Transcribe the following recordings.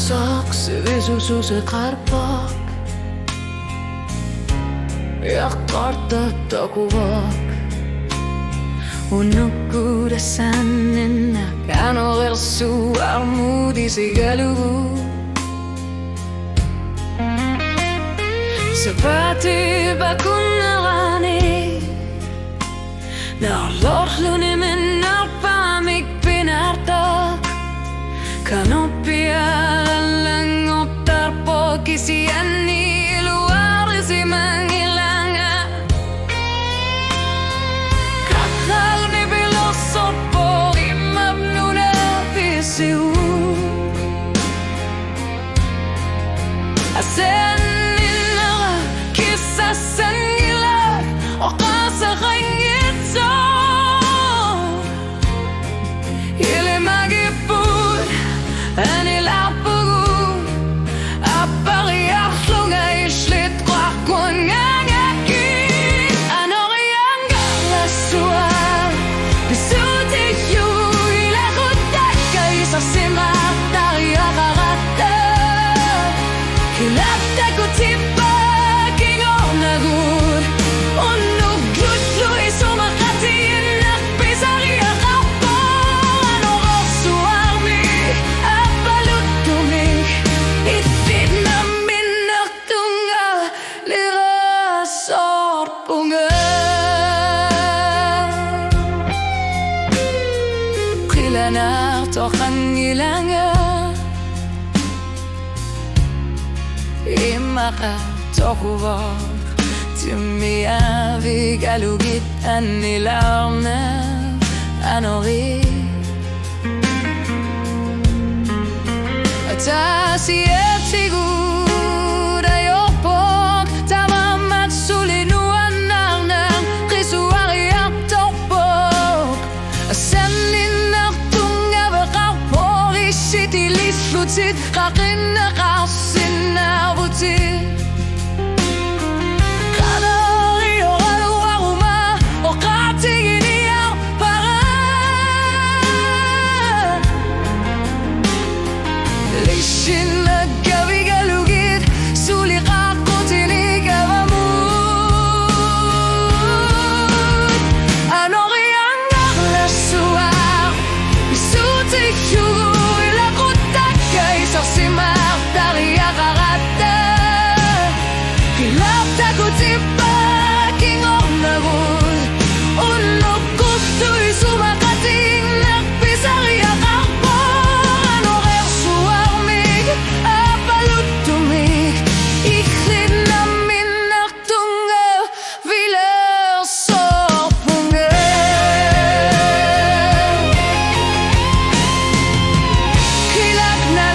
sok sivisususe karpak ja karta taguvak unukuudessaan kano versu armudisi galugu seperti bakunarani narlohlunim narpamik pinartak kanopialang otarpo kisiani luar si mangilanga kakal ni bilosopo imabnuna pisiu asenina kisa sangila o kasa kangitso ile magipud אני לאפוגו הפריח לא גאיש לתרוח קונגנגי אנורי אנגר לסואר בסוטי יוי לחוטק כאיס עשימה תריח הרתה קלפתק אותי בקינגור נגוד ונוגלות לא איסו מחתי נח ביזריח הפור אנורו סואר מי Tokangilanga imaka tokuva timia vigalugit anilarna anori atasietigu dayopok tamamat sulinu anarna qisuari atopok asanin City list lutit kakina kasina butit kanari oral waruma o katigini au para lishin la gavi galugit suli kakotini gavamut anori angar la suar bisuti yugo simar tariach harata kilaptak אותי בקינגור נגוד ונוקוסו איסו מחתי נחפיס הריח הרפור הנורר סואר מיג הפלוטו מיג ikhlidna minnak tunga viler sorpunga kilakna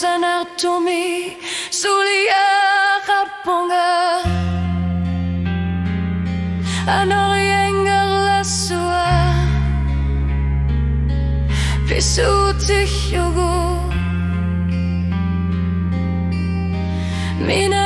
Sanartomi sulia kaponga anoriengar la sua pisuti yugo mina